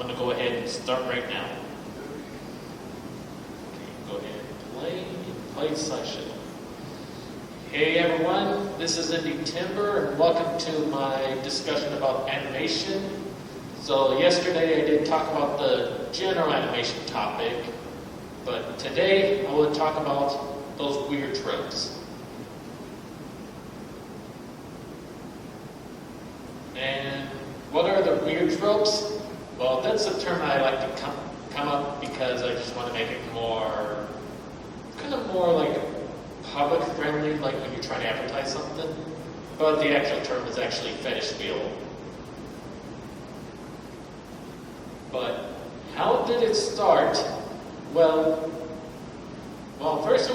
going to go ahead and start right now. Okay, go ahead and play slideshow. Hey everyone, this is Indy Timber, and welcome to my discussion about animation. So yesterday I did talk about the general animation topic, but today I will talk about those weird tropes. And what are the weird tropes? Well, that's a term I like to come up because I just want to make it more, kind of more like public friendly, like when you're trying to advertise something. But the actual term is actually fetish feel. But how did it start? Well, first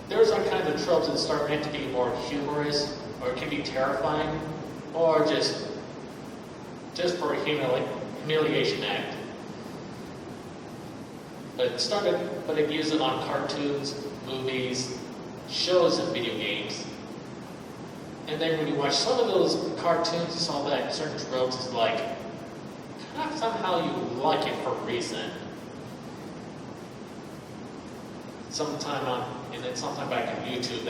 there was a kind of tropes that start meant to be more humorous, or it can be terrifying, or just for a humiliation act. But it used it on cartoons, movies, shows, and video games. And then when you watch some of those cartoons, you saw that certain tropes is like, somehow you like it for a reason. Sometime back on YouTube,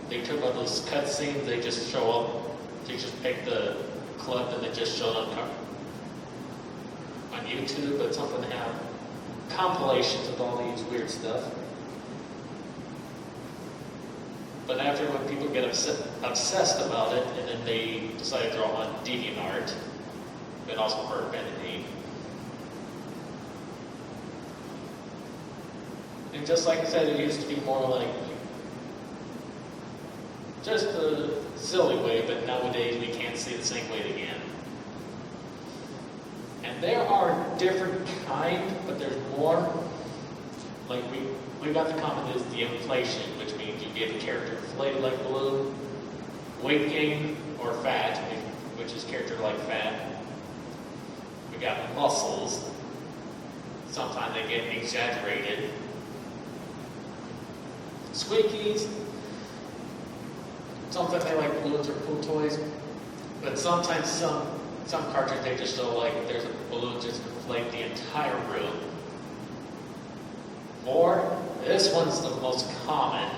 they took all those cutscenes, they just show up. They just pick the clip and they just show it on YouTube, but something to have compilations of all these weird stuff. But after when people get obsessed about it, and then they decide to throw on DeviantArt, but also for affinity. And just like I said, it used to be more like just a silly way, but nowadays we can't see the same way again. And there are different kinds, but there's more. Like we got the common is the inflation, which means you get a character inflated like balloon, weight gain, or fat, which is character like fat. We got muscles. Sometimes they get exaggerated. Squeakies. Sometimes they like balloons or pool toys, but sometimes some cartridges they just show like there's a balloon just inflate the entire room. Or this one's the most common,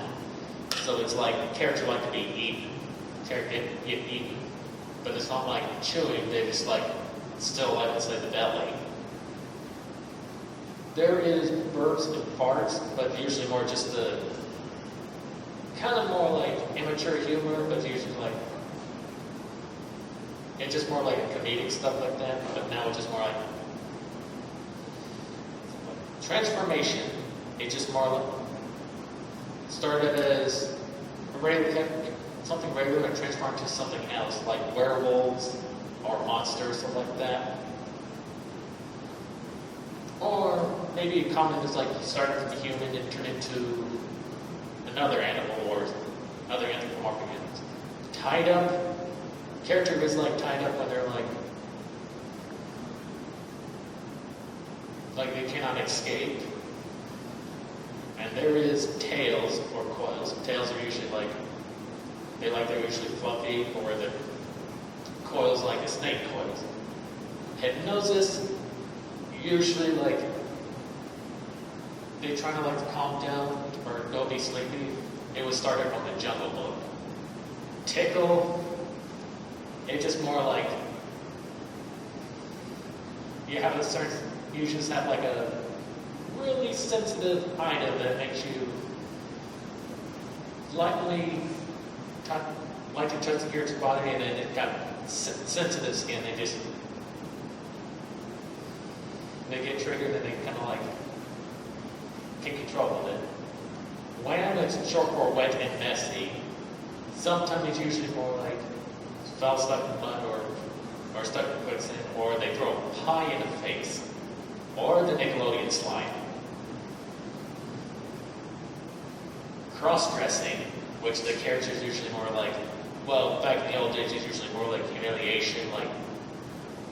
so it's like a character like to be eaten, character get eaten, but it's not like chewing. They just like still like inside the belly. There is burps and farts, but usually more just the kind of more like immature humor, but usually like it's just more like comedic stuff like that. But now it's just more like transformation. It's just more like started as something regular and transformed to something else, like werewolves or monsters, stuff like that. Or maybe a common is like you start from a human and turn into another animal or other anthropomorphic animals. Tied up. Character is like tied up when they're like they cannot escape. And there is tails or coils. Tails are usually they're usually fluffy, or the coils like a snake coils. Hypnosis, usually like they try to like calm down or don't be sleepy. It was started from the Jungle Book. Tickle, it's just more like you just have like a really sensitive item that makes you like to touch the character's body, and then it got sensitive skin. They get triggered and they kind of like take control of it. Wham, it's short for wet and messy. Sometimes it's usually more like fell stuck in mud or stuck in quicksand, or they throw a pie in the face, or the Nickelodeon slide. Cross-dressing, which the character is usually more like, well, back in the old days, it's usually more like humiliation, like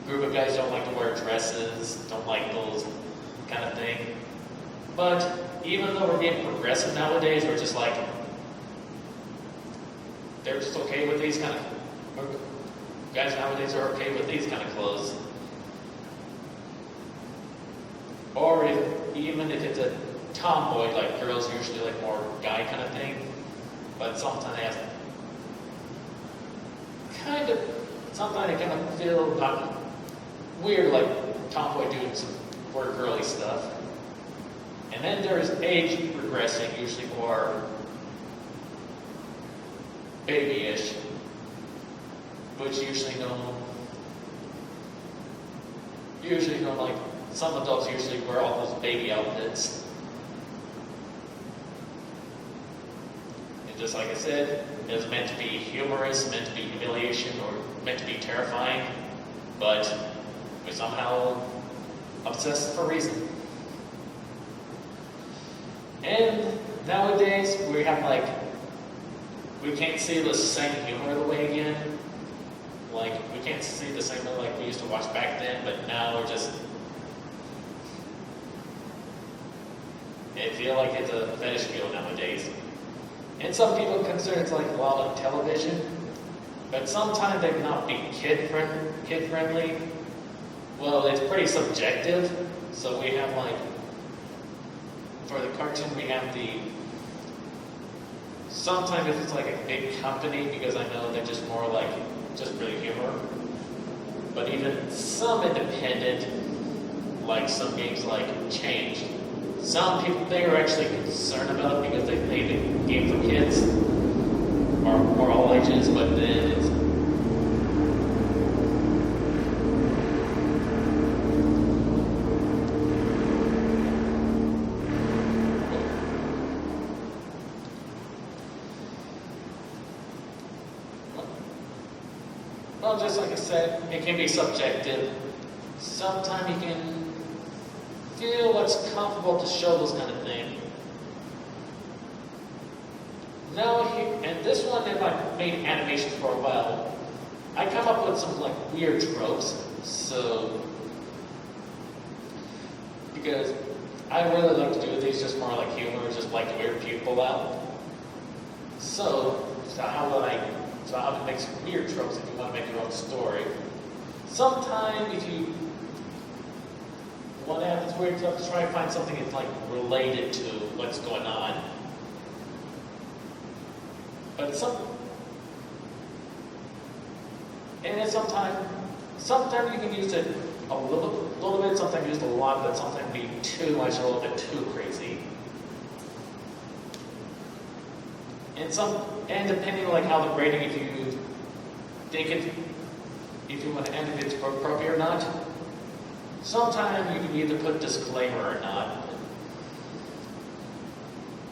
group of guys don't like to wear dresses, don't like those kind of thing. But even though we're getting progressive nowadays, we're just like, they're just okay with these kind of, guys nowadays are okay with these kind of clothes. even if it's a tomboy, like girls usually like more guy kind of thing, but sometimes they have sometimes I kind of feel not weird, like tomboy doing some more girly stuff. And then there's age regressing, usually more babyish, which usually like some adults usually wear all those baby outfits. And just like I said, it's meant to be humorous, meant to be humiliation, or meant to be terrifying, but we somehow obsess for a reason. And nowadays we have we can't see the same humor the way again. Like we can't see the same way like we used to watch back then, but now we're just I feel like it's a fetish feel nowadays. And some people consider it's like a lot of television, but sometimes they cannot be kid friendly. Well, it's pretty subjective. So we have for the cartoon we have sometimes if it's like a big company, because I know they're just more just really humor. But even some independent, like some games Change. Some people they are actually concerned about it because they made a game for kids or all ages, but then it's well, just like I said, it can be subjective. Sometimes you can feel what's comfortable to show those kind of things. Now, and this one, if I've made animations for a while, I come up with some weird tropes. So, because I really like to do these just more like humor, just like to weird people out. So how to make some weird tropes if you want to make your own story. Sometimes if you want to have this weird stuff, try to find something that's related to what's going on. But sometimes you can use it a little bit, sometimes use it a lot, but sometimes be too much, a little bit too crazy. And depending on how the grading, if you want to end if it's appropriate or not. Sometimes you can either put disclaimer or not.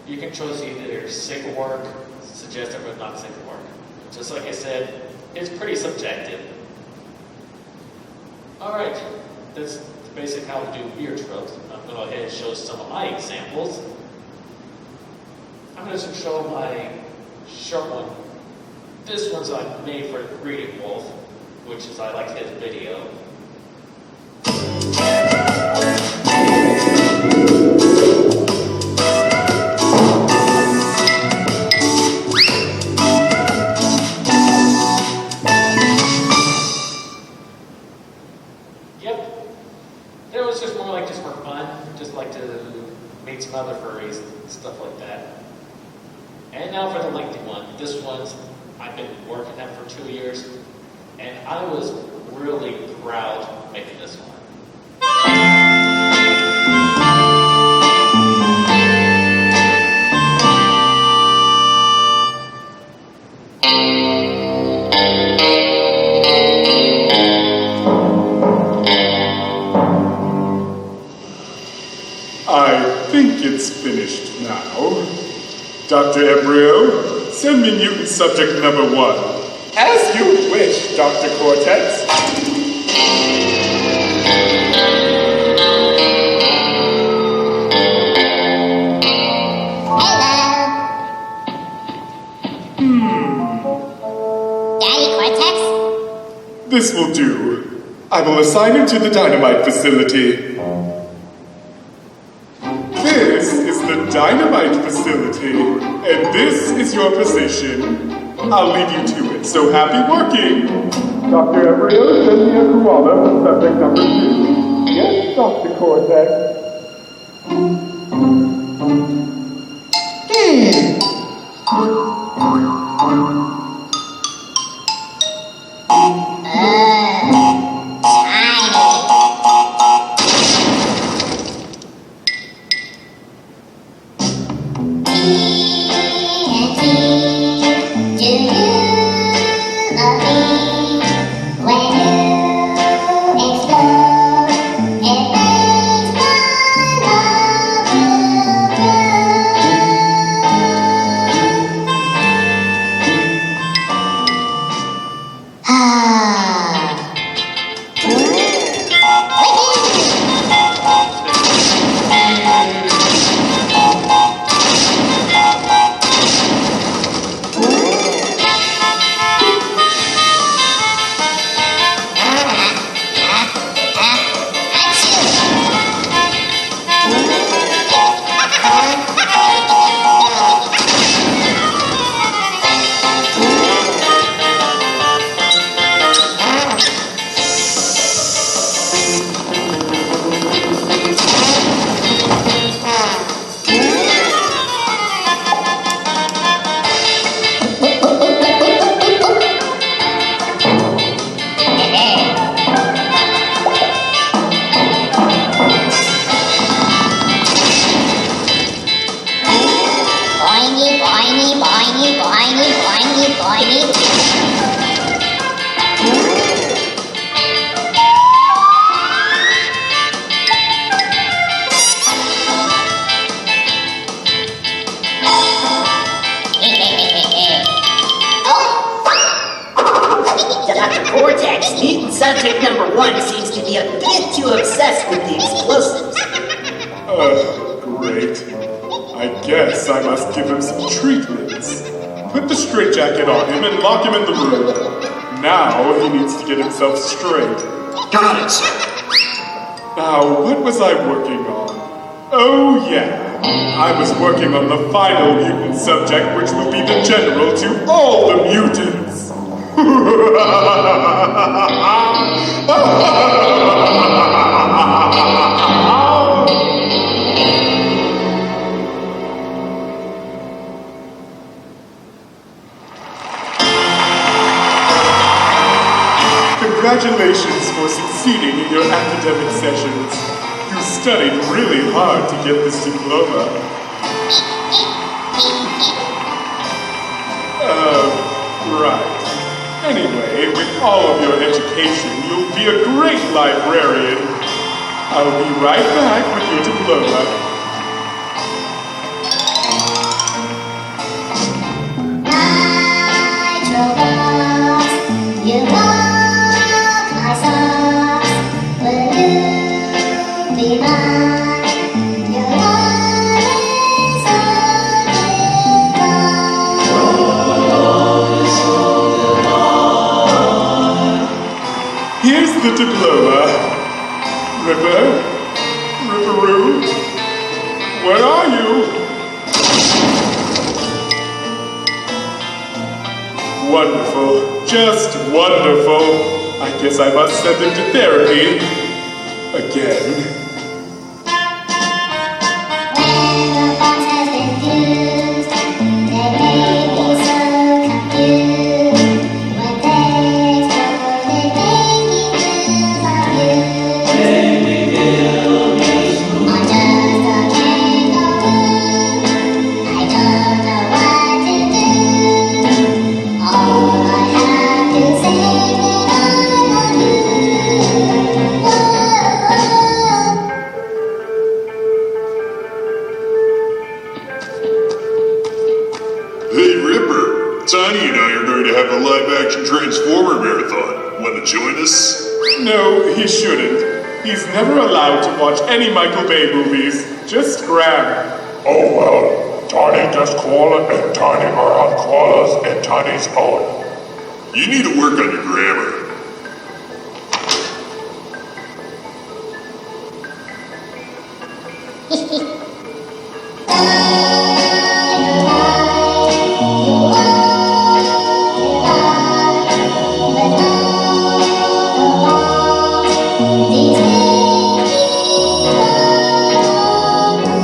You can choose either safe for work, suggested but not safe for work. Just like I said, it's pretty subjective. Alright, that's the basic how to do weird tropes. I'm going to go ahead and show some of my examples. I'm going to show my short one. This one's I made for Reading Wolf, which is I like his video. Yep. It was just more just for fun, just to meet some other furries and stuff like that. And now for the lengthy one. This one's I've been working at for 2 years, and I was really proud making this one. I think it's finished now. Dr. Embryo, send me mutant subject number 1. As you wish, Dr. Cortex. Daddy Cortex? This will do. I will assign him to the dynamite facility. This is the dynamite facility, and this is your position. I'll leave you to it, so happy working! Dr. Embryo, send me a koala for subject number 2. Yes, Dr. Cortex. subject number 1 seems to be a bit too obsessed with the explosives. Great. I guess I must give him some treatments. Put the straitjacket on him and lock him in the room. Now he needs to get himself straight. Got it, sir. Now, what was I working on? Oh, yeah. I was working on the final mutant subject, which will be the general to all the mutants. Congratulations for succeeding in your academic sessions. You studied really hard to get this diploma. Right. Anyway, with all of your education, you'll be a great librarian. I'll be right back with your diploma. You walk my socks. Will you be mine? Your love is Here's the diploma. Ripperoo, where are you? Wonderful, just wonderful. I guess I must send him to therapy. Again. When the box has been used, they may be so confused. When they explode, they make you lose our view. I'm just a kangaroo. I don't know what to do. All I have to say is I love you. Whoa. Hey Ripper, Tiny and I are going to have a live-action Transformer marathon. Want to join us? No, he shouldn't. He's never allowed to watch any Michael Bay movies. Just Graham. Oh well, Tiny does koala and Tiny are on koalas and Tiny's own. You need to work on your grammar.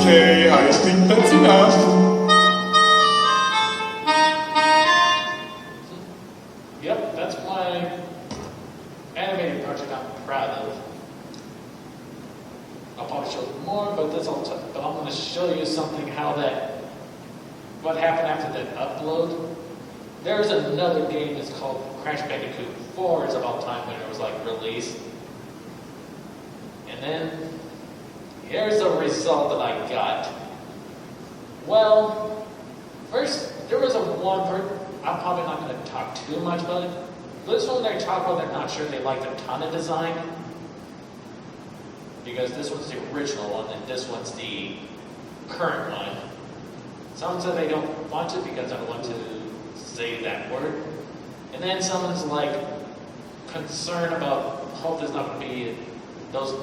Okay, I think that's enough. Yep, that's my animated project I'm proud of. I'll probably show more, but that's all. But I'm going to show you something what happened after that upload. There's another game that's called Crash Bandicoot 4. It's about time when it was released. And then here's the result that I got. Well, first there was I'm probably not going to talk too much about it. This one they talk about, they're not sure they liked a ton of design. Because this one's the original one, and this one's the current one. Some said they don't want it because I don't want to say that word. And then someone's concerned about, hope there's not going to be those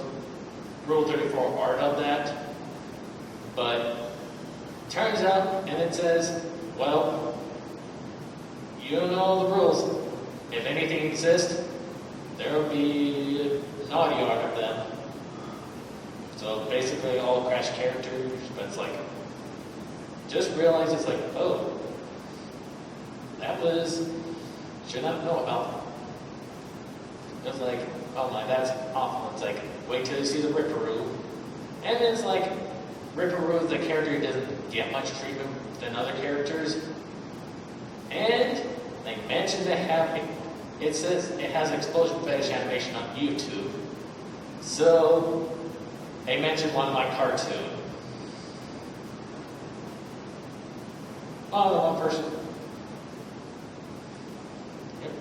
Rule 34 art of that. But turns out, and it says, well, you know the rules. If anything exists, there will be naughty art of them. So basically all Crash characters, but it's just realize it's oh, that should not know about. It's oh my, that's awful. It's wait till you see the Ripperoo. And then it's Ripperoo is the character who doesn't get much treatment than other characters. And they mentioned it says it has explosion fetish animation on YouTube. So they mentioned one of my cartoons. Oh, one person. Yep.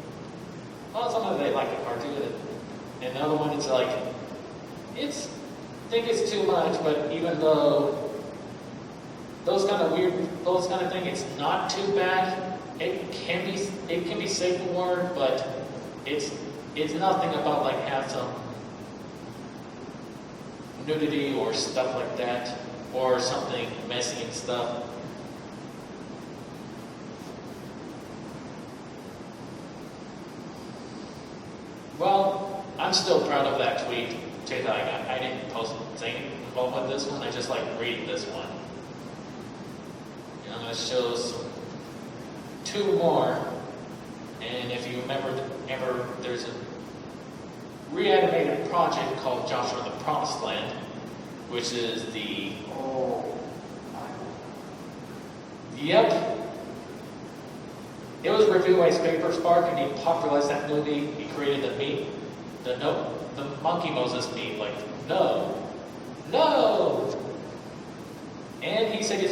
Well, some of they like the cartoon. And the other one, it's like, I think it's too much, but even though those kind of thing, it's not too bad. It can be safe for work, but it's nothing about like have some nudity or stuff like that, or something messy and stuff. Well, I'm still proud of that tweet that I got. I didn't post anything involved with this one. I just like reading this one. And I'm going to show two more. And if you remember, there's a reanimated project called Joshua the Promised Land, which is the It was reviewed by Paper Spark, and he popularized that movie. He created the meme, the Monkey Moses meme, like no. And he said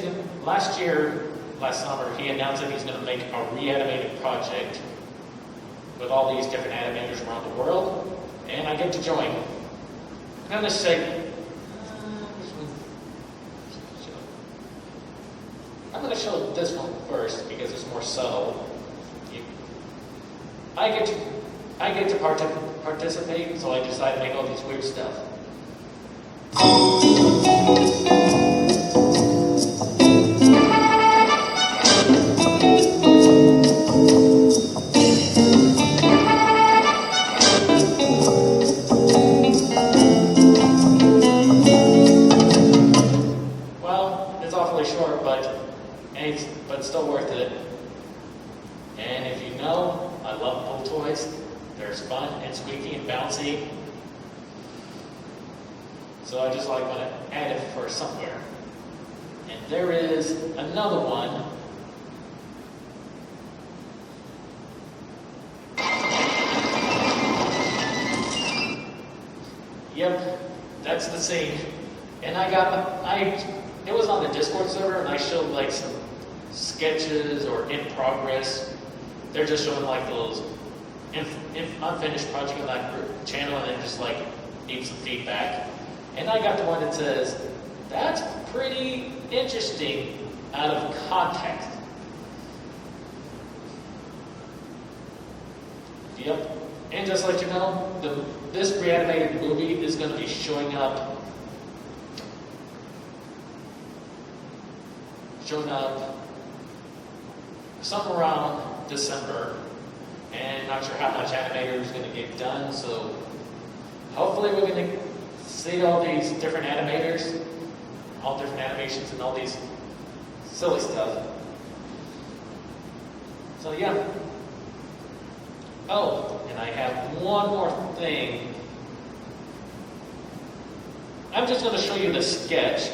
last summer, he announced that he's going to make a reanimated project with all these different animators around the world, and I get to join. I'm going to say, I'm going to show this one first because it's more subtle. I get to participate, so I decided to make all these weird stuff. Well, it's awfully short, but still worth it. And if you know, I love pull toys. They're fun and squeaky and bouncy. So I just want to add it for somewhere. And there is another one. Yep, that's the scene. And it was on the Discord server, and I showed like some sketches or in progress. They're just showing like those unfinished project on that group channel, and then just like need some feedback. And I got the one that says, that's pretty interesting out of context. Yep. And just to let you know, this reanimated movie is going to be showing up somewhere around December, and not sure how much animator is going to get done, so hopefully we're going to see all these different animators, all different animations and all these silly stuff. So yeah. Oh, and I have one more thing. I'm just going to show you the sketch.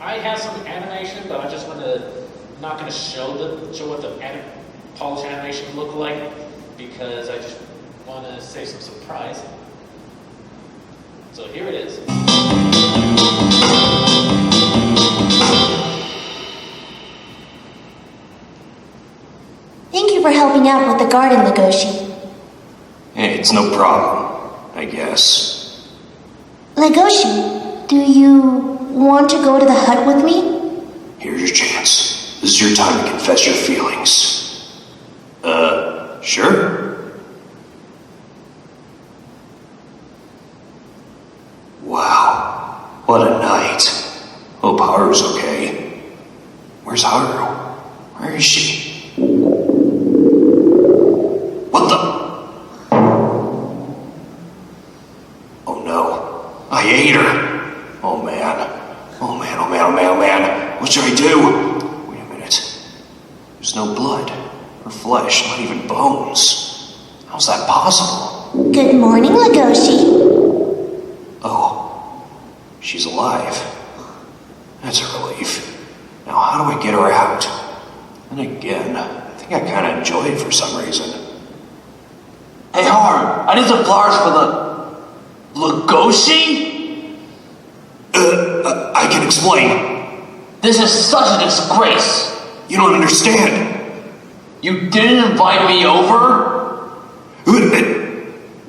I have some animation, but I just not going to show what the polished animation look like, because I just want to save some surprise. So here it is. Thank you for helping out with the garden, Legoshi. Hey, it's no problem, I guess. Legoshi, do you want to go to the hut with me? Here's your chance. This is your time to confess your feelings. Sure? Wow, what a night. Hope Haru's okay. Where's Haru? Where is she? What the? Oh no, I ate her. Oh man. What should I do? Wait a minute. There's no blood, or flesh, not even bones. How's that possible? Good morning, Legoshi. Oh, she's alive. That's a relief. Now how do I get her out? And again, I think I kind of enjoy it for some reason. Hey Haru, I need some flowers for the Legoshi? I can explain. This is such a disgrace! You don't understand. You didn't invite me over?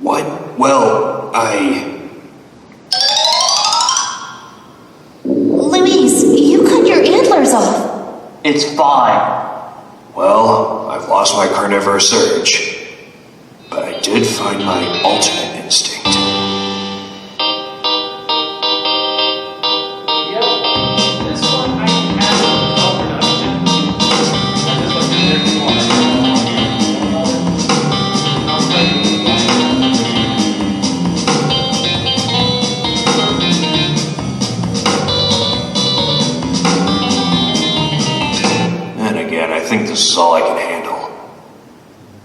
What? Well, Luis, you cut your antlers off. It's fine. Well, I've lost my carnivorous urge. But I did find my ultimate instinct. Yep, this one I have a production. I just looked at it before. I'll tell you And again, I think this is all I can handle.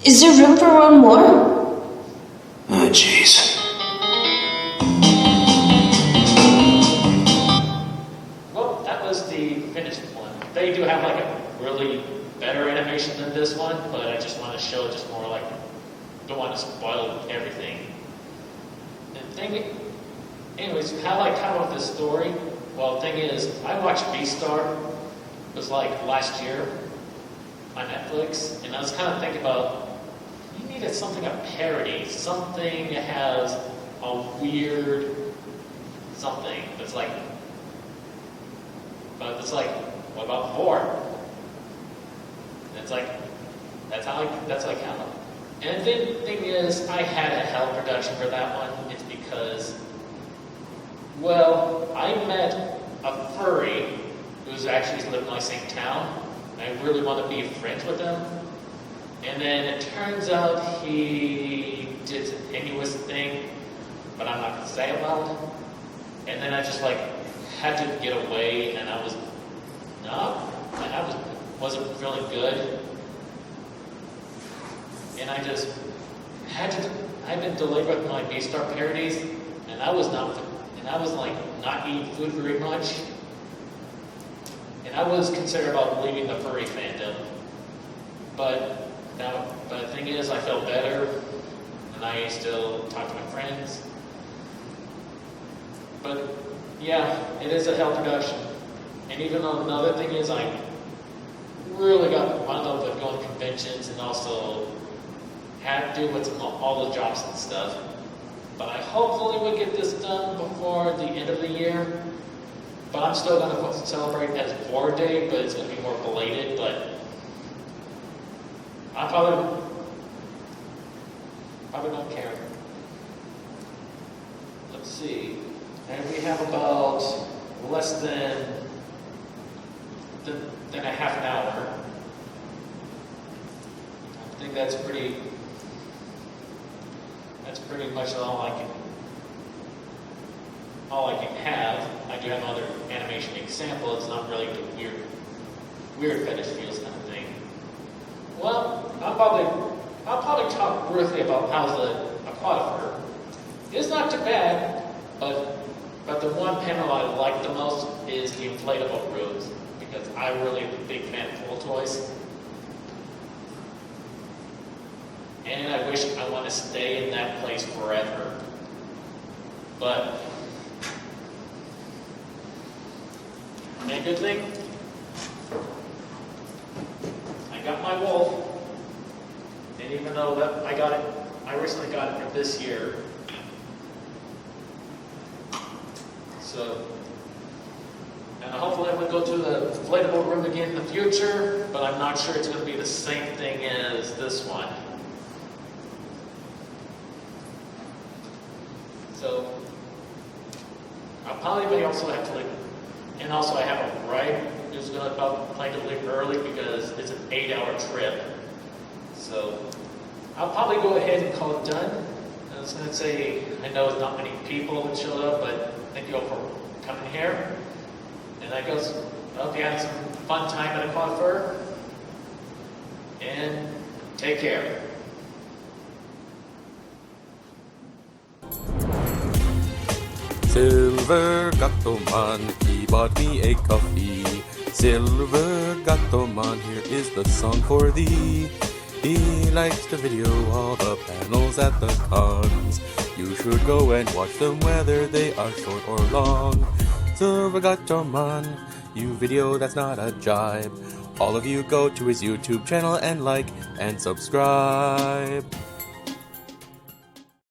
Is there room for one more? Oh, jeez. Well, that was the finished one. They do have like a really better animation than this one, but I just want to show just more like, don't want to spoil everything. Anyways, how I come up with this story? Well, the thing is, I watched Beastar. It was like last year on Netflix, and I was kind of thinking about, you needed something, a parody, something that has a weird something that's like, but it's like, what about horror? And it's like, that's like how. And the thing is, I had a hell production for that one. It's because, well, I met a furry who's actually lived in my same town. I really want to be friends with him. And then it turns out he did some tenuous thing, but I'm not going to say about it. And then I just like had to get away, and I wasn't feeling good. And I just I've been delayed with my Beastar parodies, and I was like not eating food very much. And I was considered about leaving the furry fandom. But the thing is, I felt better, and I still talk to my friends. But yeah, it is a hell production. And even though another thing is, I really got wound up with going to conventions and also had to do with all the jobs and stuff. But I hopefully will get this done before the end of the year. But I'm still going to celebrate as Board Day, but it's going to be more belated. But I probably don't care. Let's see. And we have about less than a half an hour. I think that's pretty much all I can have. I do have other animation example. It's not really the weird fetish feels kind of thing. Well, I'll probably talk briefly about how's the Aquatifur. It's not too bad, but the one panel I like the most is the inflatable rooms, because I'm really a big fan of full toys. And I wish I want to stay in that place forever. But a good thing, I got my wolf. And even though that I recently got it for this year. So, and hopefully I'm going to go to the inflatable room again in the future, but I'm not sure it's going to be the same thing as this one. So, I'll probably may also have to leave. And also I have a bride who's going to plan to leave early because it's an 8-hour trip. So, I'll probably go ahead and call it done. I was going to say, I know not many people that showed up, but thank you all for coming here. And I hope you had some fun time at Aquatifur. And take care. Silver Gatoman, he bought me a coffee. Silver Gatoman, here is the song for thee. He likes to video all the panels at the cons. You should go and watch them whether they are short or long. Silver Gatoman, you video that's not a jibe. All of you go to his YouTube channel and like and subscribe.